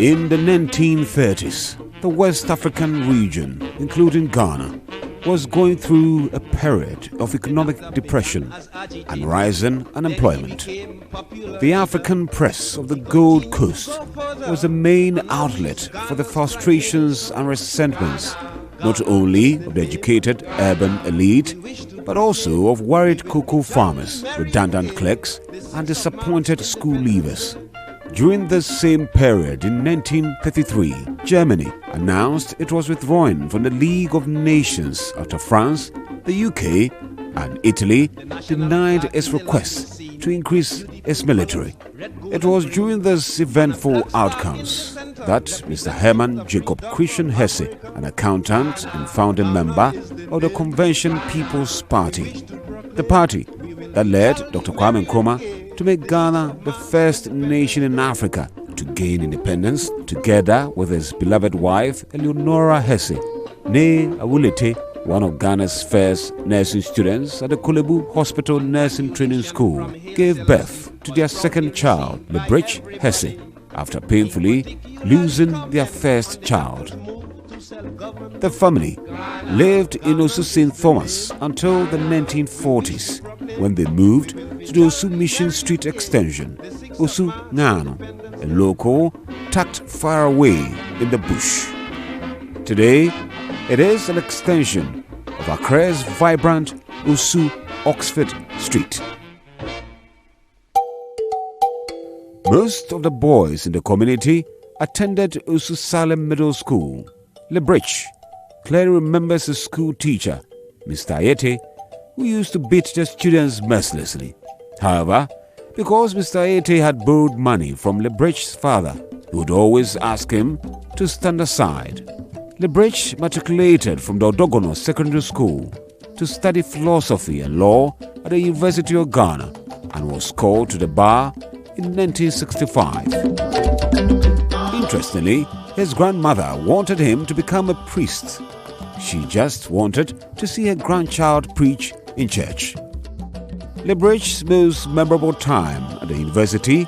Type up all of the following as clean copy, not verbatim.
In the 1930s, the West African region, including Ghana, was going through a period of economic depression and rising unemployment. The African press of the Gold Coast was the main outlet for the frustrations and resentments not only of the educated urban elite, but also of worried cocoa farmers, redundant clerks, and disappointed school leavers. During this same period in 1933, Germany announced it was withdrawing from the League of Nations after France, the UK, and Italy denied its request to increase its military. It was during these eventful outcomes that Mr. Hermann Jacob Christian Hesse, an accountant and founding member of the Convention People's Party, the party that led Dr. Kwame Nkrumah to make Ghana the first nation in Africa to gain independence, together with his beloved wife Eleonora Hesse, née Awulete, one of Ghana's first nursing students at the Kolebu Hospital Nursing Training School, gave birth to their second child, Lebrecht Hesse, after painfully losing their first child. The family lived in Osu St. Thomas until the 1940s, when they moved to the Osu Mission Street extension, Osu Ngano, a local tucked far away in the bush. Today, it is an extension of Accra's vibrant Osu Oxford Street. Most of the boys in the community attended Osu Salem Middle School. Lebrecht clearly remembers his school teacher, Mr. Ayete, who used to beat the students mercilessly. However, because Mr. Ayete had borrowed money from Lebrecht's father, he would always ask him to stand aside. Lebrecht matriculated from the Odogono Secondary School to study philosophy and law at the University of Ghana and was called to the bar in 1965. Interestingly, his grandmother wanted him to become a priest. She just wanted to see her grandchild preach in church. Lebrecht's most memorable time at the university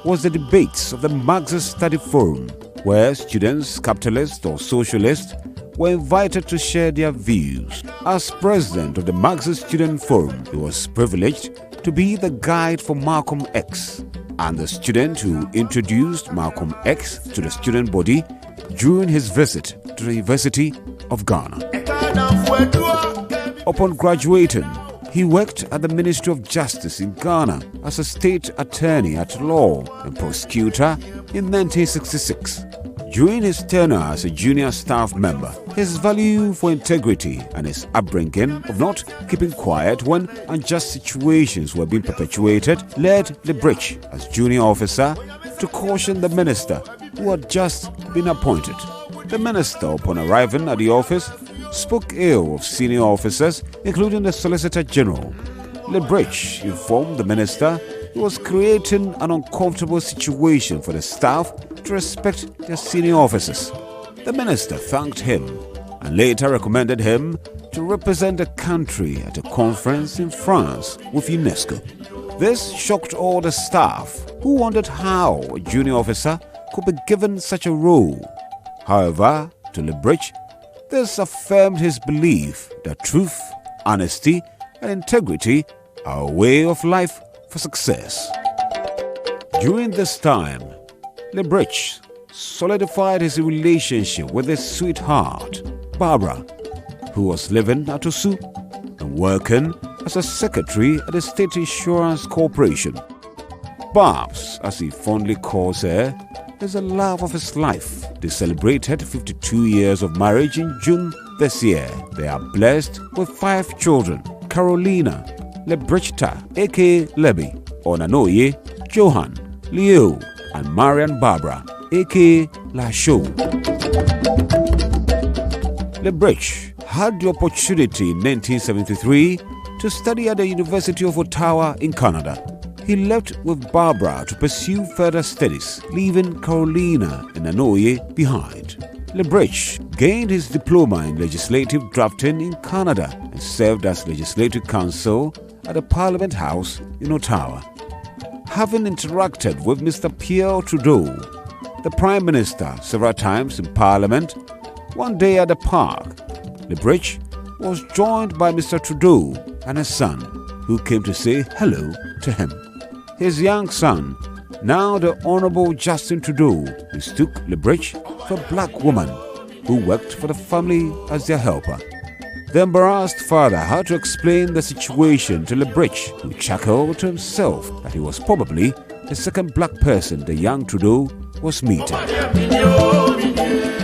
was the debates of the Marxist Study Forum, where students, capitalists or socialists, were invited to share their views. As president of the Marxist Student Forum, he was privileged to be the guide for Malcolm X and the student who introduced Malcolm X to the student body during his visit to the University of Ghana. Upon graduating, he worked at the Ministry of Justice in Ghana as a state attorney at law and prosecutor in 1966. During his tenure as a junior staff member, his value for integrity and his upbringing of not keeping quiet when unjust situations were being perpetuated led Lebrecht, as junior officer, to caution the minister who had just been appointed. The minister, upon arriving at the office, spoke ill of senior officers, including the Solicitor General. Lebrecht informed the minister he was creating an uncomfortable situation for the staff to respect their senior officers. The minister thanked him and later recommended him to represent the country at a conference in France with UNESCO. This shocked all the staff, who wondered how a junior officer could be given such a role. However, to Lebrecht, this affirmed his belief that truth, honesty, and integrity are a way of life for success. During this time, Lebrecht solidified his relationship with his sweetheart, Barbara, who was living at Osu and working as a secretary at the State Insurance Corporation. Babs, as he fondly calls her, is the love of his life. They celebrated 52 years of marriage in June this year. They are blessed with 5 children: Carolina, Lebrechtita, aka Lebby, Onanoye, Johan, Leo, and Marian Barbara, aka La Show. Lebrecht had the opportunity in 1973 to study at the University of Ottawa in Canada. He left with Barbara to pursue further studies, leaving Carolina and Anoye behind. Lebrecht gained his diploma in legislative drafting in Canada and served as legislative counsel at the Parliament House in Ottawa. Having interacted with Mr. Pierre Trudeau, the Prime Minister several times in Parliament. One day at the park, LeBridge was joined by Mr. Trudeau and his son, who came to say hello to him. His young son, now the Honorable Justin Trudeau, mistook LeBridge for a black woman who worked for the family as their helper. The embarrassed father had to explain the situation to LeBridge, who chuckled to himself that he was probably the second black person the young Trudeau was meeting.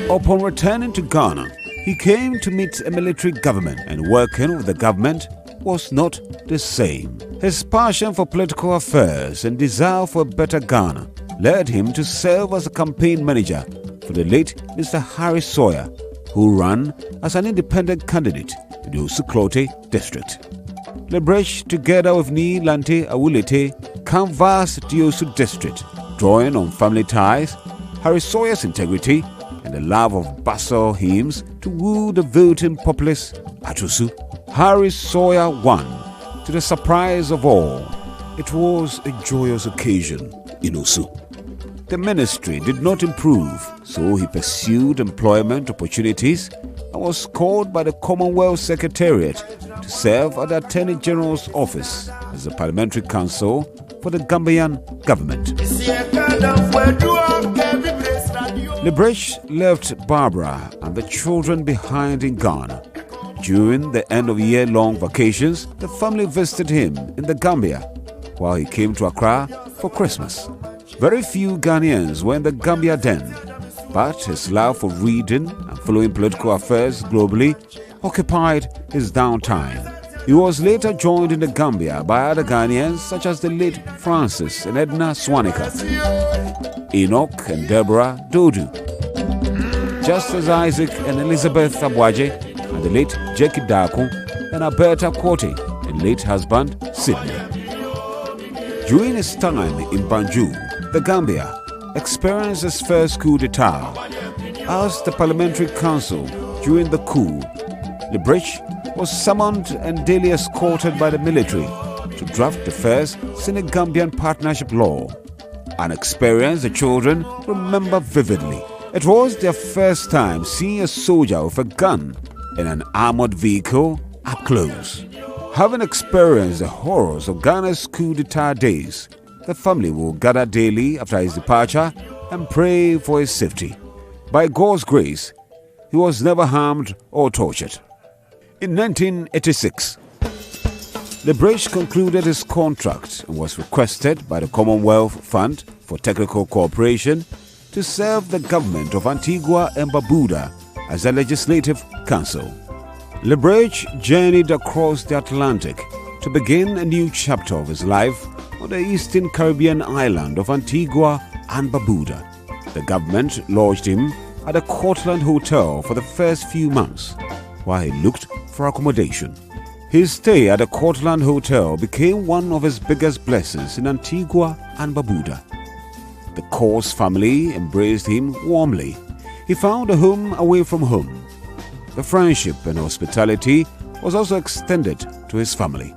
Upon returning to Ghana, he came to meet a military government, and working with the government was not the same. His passion for political affairs and desire for a better Ghana led him to serve as a campaign manager for the late Mr. Harry Sawyer, who ran as an independent candidate in the Osu-Klote district. LeBridge, together with Ni Lante Awulete, canvassed the Osu district, drawing on family ties, Harry Sawyer's integrity, and the love of Basel hymns to woo the voting populace at Osu. Harry Sawyer won, to the surprise of all. It was a joyous occasion in Osu. The ministry did not improve, so he pursued employment opportunities and was called by the Commonwealth Secretariat to serve at the Attorney General's office as the Parliamentary Counsel for the Gambian government. LeBridge left Barbara and the children behind in Ghana. During the end-of-year-long vacations, the family visited him in the Gambia while he came to Accra for Christmas. Very few Ghanaians were in the Gambia then, but his love for reading and following political affairs globally occupied his downtime. He was later joined in the Gambia by other Ghanaians such as the late Francis and Edna Swanika, Enoch and Deborah Dodu, Justice Isaac and Elizabeth Abwaje, and the late Jackie Dako and Alberta Quote and late husband Sydney. During his time in Banjul, the Gambia experienced its first coup d'etat. As the Parliamentary Council during the coup, LeBridge was summoned and daily escorted by the military to draft the first Senegambian partnership law, an experience the children remember vividly. It was their first time seeing a soldier with a gun in an armored vehicle up close. Having experienced the horrors of Ghana's coup d'etat days, the family will gather daily after his departure and pray for his safety. By God's grace, he was never harmed or tortured. In 1986, LeBridge concluded his contract and was requested by the Commonwealth Fund for Technical Cooperation to serve the government of Antigua and Barbuda as a legislative council. LeBridge journeyed across the Atlantic to begin a new chapter of his life on the eastern Caribbean island of Antigua and Barbuda. The government lodged him at the Cortland Hotel for the first few months while he looked for accommodation. His stay at the Cortland Hotel became one of his biggest blessings in Antigua and Barbuda. The Corse family embraced him warmly. He found a home away from home. The friendship and hospitality was also extended to his family.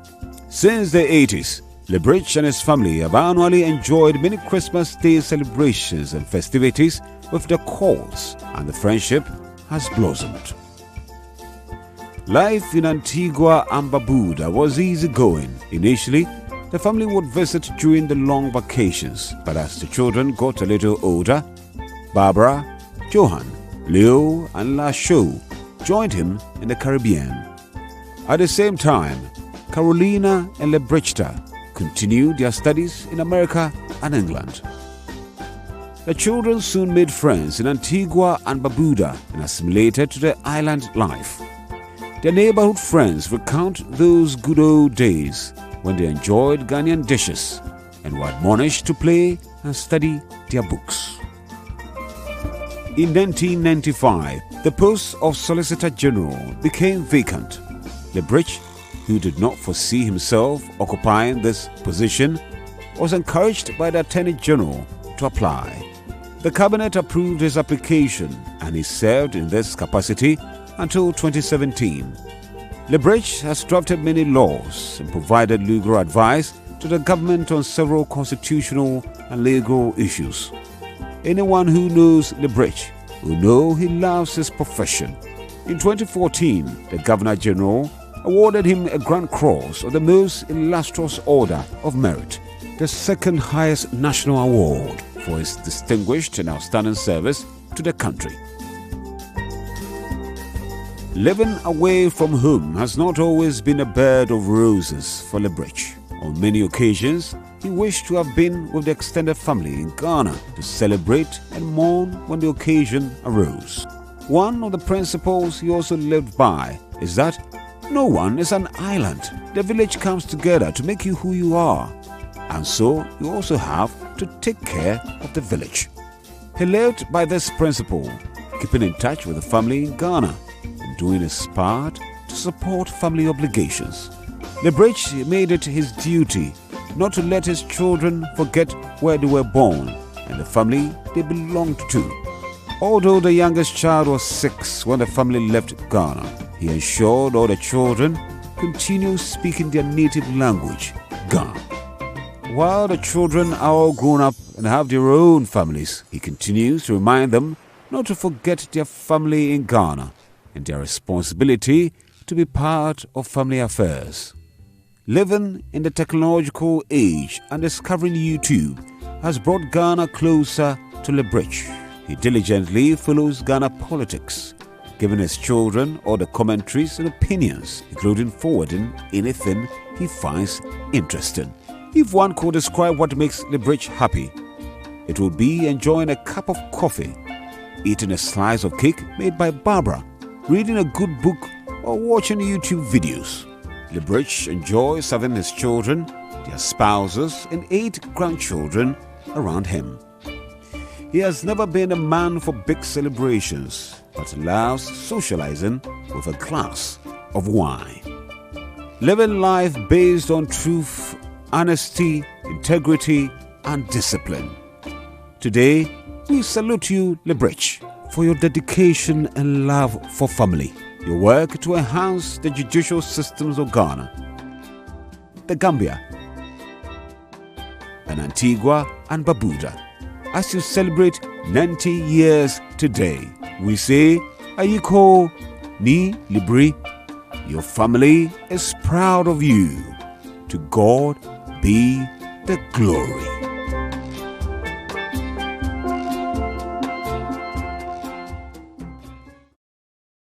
Since the 80s, LeBridge and his family have annually enjoyed many Christmas Day celebrations and festivities with the Corse, and the friendship has blossomed. Life in Antigua and Barbuda was easygoing. Initially, the family would visit during the long vacations, but as the children got a little older, Barbara, Johan, Leo, and Lasho joined him in the Caribbean. At the same time, Carolina and LeBridge continued their studies in America and England. The children soon made friends in Antigua and Barbuda and assimilated to the island life. Their neighborhood friends recount those good old days when they enjoyed Ghanaian dishes and were admonished to play and study their books. In 1995, the post of Solicitor General became vacant. LeBridge, who did not foresee himself occupying this position, was encouraged by the Attorney General to apply. The Cabinet approved his application and he served in this capacity until 2017. LeBridge has drafted many laws and provided legal advice to the government on several constitutional and legal issues. Anyone who knows Lebrecht will know he loves his profession. In 2014, the Governor General awarded him a Grand Cross of the Most Illustrious Order of Merit, the second highest national award for his distinguished and outstanding service to the country. Living away from home has not always been a bed of roses for Lebrecht. On many occasions, he wished to have been with the extended family in Ghana to celebrate and mourn when the occasion arose. One of the principles he also lived by is that no one is an island. The village comes together to make you who you are, and so you also have to take care of the village. He lived by this principle, keeping in touch with the family in Ghana and doing his part to support family obligations. Lebrecht made it his duty not to let his children forget where they were born and the family they belonged to. Although the youngest child was 6 when the family left Ghana, he ensured all the children continue speaking their native language, Ghana. While the children are all grown up and have their own families, he continues to remind them not to forget their family in Ghana and their responsibility to be part of family affairs. Living in the technological age and discovering YouTube has brought Ghana closer to Lebrecht. He diligently follows Ghana politics, giving his children all the commentaries and opinions, including forwarding anything he finds interesting. If one could describe what makes Lebrecht happy, it would be enjoying a cup of coffee, eating a slice of cake made by Barbara, reading a good book, or watching YouTube videos. Lebrecht enjoys having his children, their spouses, and 8 grandchildren around him. He has never been a man for big celebrations, but loves socializing with a glass of wine. Living life based on truth, honesty, integrity, and discipline. Today, we salute you, Lebrecht, for your dedication and love for family, your work to enhance the judicial systems of Ghana, the Gambia, and Antigua and Barbuda. As you celebrate 90 years today, we say, Ayiko Ni Libri, your family is proud of you. To God be the glory.